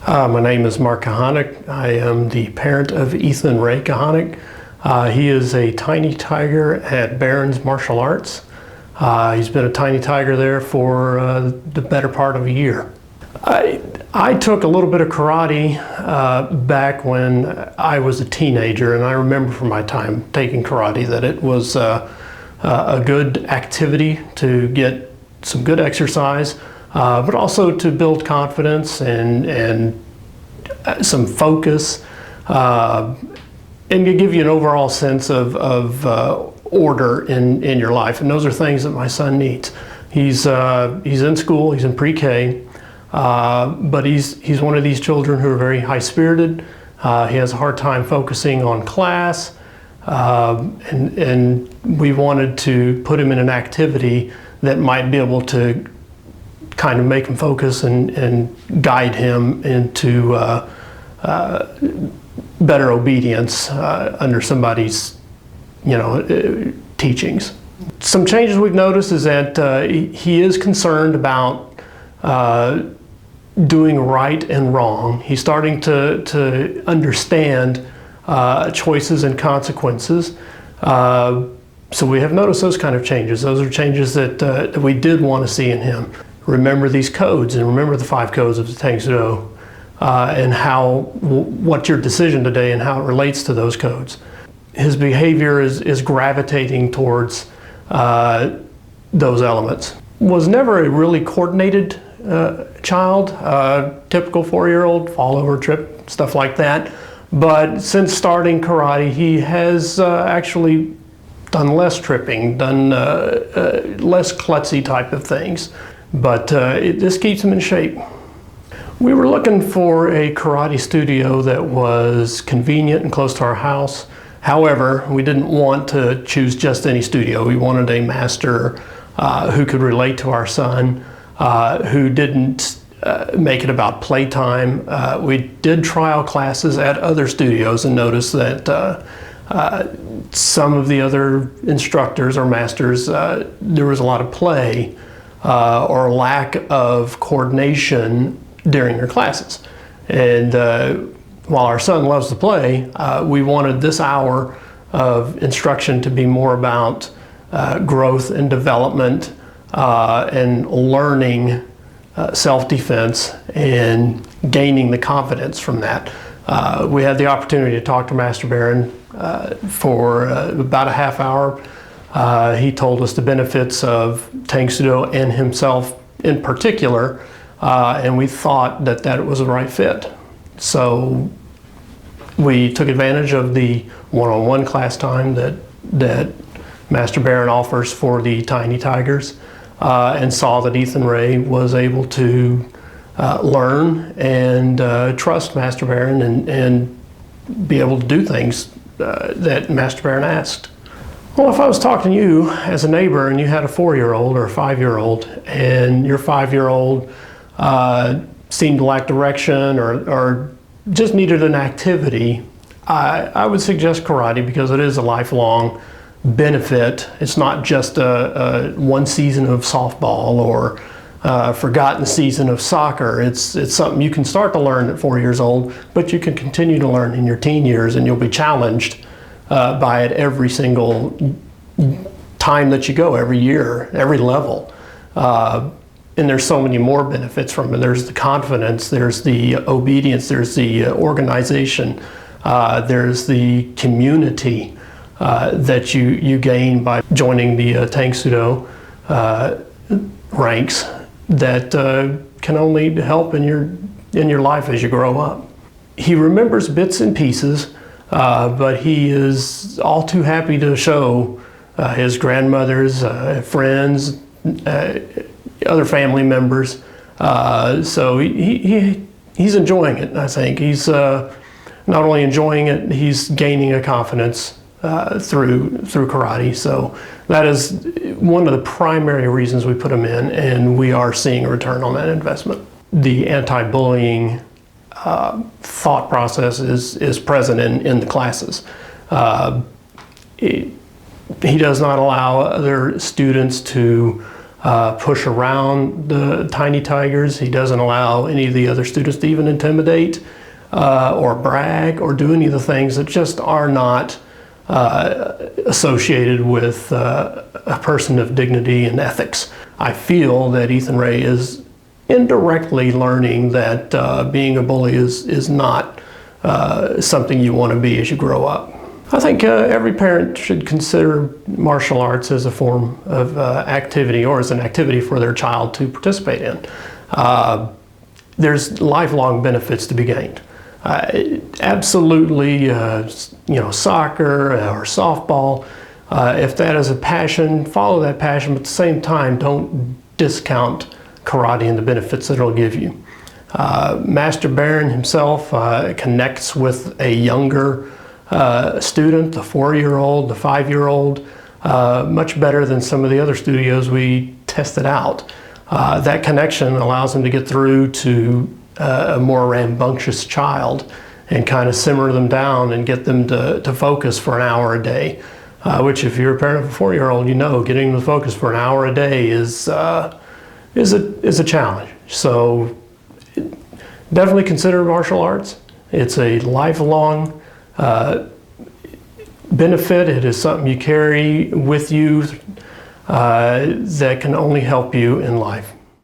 My name is Mark Kahanik. I am the parent of Ethan Ray Kahanik. He is a tiny tiger at Barron's Martial Arts. He's been a tiny tiger there for the better part of a year. I took a little bit of karate back when I was a teenager, and I remember from my time taking karate that it was a good activity to get some good exercise, but also to build confidence and some focus, and to give you an overall sense of order in your life. And those are things that my son needs. He's in school, he's in pre-K, but he's one of these children who are very high-spirited. He has a hard time focusing on class, and we wanted to put him in an activity that might be able to kind of make him focus and guide him into better obedience under somebody's, teachings. Some changes we've noticed is that he is concerned about doing right and wrong. He's starting to understand choices and consequences. So we have noticed those kind of changes. Those are changes that we did want to see in him. Remember these codes, and remember the 5 codes of the Tang Soo Do, and what's your decision today and how it relates to those codes. His behavior is gravitating towards those elements. Was never a really coordinated child, typical 4-year-old, fall over, trip, stuff like that. But since starting karate, he has actually done less tripping, done less klutzy type of things. But this keeps him in shape. We were looking for a karate studio that was convenient and close to our house. However, we didn't want to choose just any studio. We wanted a master who could relate to our son, who didn't make it about playtime. We did trial classes at other studios and noticed that some of the other instructors or masters, there was a lot of play or lack of coordination during their classes. And while our son loves to play, we wanted this hour of instruction to be more about growth and development and learning self-defense and gaining the confidence from that. We had the opportunity to talk to Master Barron for about a half hour. He told us the benefits of Tang Soo Do and himself in particular, and we thought that was the right fit. So we took advantage of the one-on-one class time that Master Barron offers for the tiny tigers, and saw that Ethan Ray was able to learn and trust Master Barron and be able to do things that Master Barron asked. Well, if I was talking to you as a neighbor and you had a 4-year-old or a 5-year-old, and your 5-year-old seemed to lack direction or just needed an activity, I would suggest karate, because it is a lifelong benefit. It's not just a one season of softball or a forgotten season of soccer. It's something you can start to learn at 4 years old, but you can continue to learn in your teen years, and you'll be challenged by it every single time that you go, every year, every level. And there's so many more benefits from it. There's the confidence, there's the obedience, there's the organization, there's the community that you gain by joining the Tang Soo Do ranks that can only help in your life as you grow up. He remembers bits and pieces, but he is all too happy to show his grandmothers, friends, other family members. So he's enjoying it. I think he's not only enjoying it, he's gaining a confidence through karate. So that is one of the primary reasons we put him in, and we are seeing a return on that investment. The anti-bullying thought process is present in the classes. He does not allow other students to push around the tiny tigers. He doesn't allow any of the other students to even intimidate or brag or do any of the things that just are not associated with a person of dignity and ethics. I feel that Ethan Ray is indirectly learning that being a bully is not something you want to be as you grow up. I think every parent should consider martial arts as a form of activity, or as an activity for their child to participate in. There's lifelong benefits to be gained. Absolutely, soccer or softball, if that is a passion, follow that passion, but at the same time, don't discount karate and the benefits that it'll give you. Master Barron himself connects with a younger student, the 4-year-old, the 5-year-old, much better than some of the other studios we tested out. That connection allows him to get through to a more rambunctious child and kind of simmer them down and get them to focus for an hour a day, which if you're a parent of a 4-year-old, you know getting them to focus for an hour a day is a challenge. So definitely consider martial arts. It's a lifelong benefit. It is something you carry with you that can only help you in life.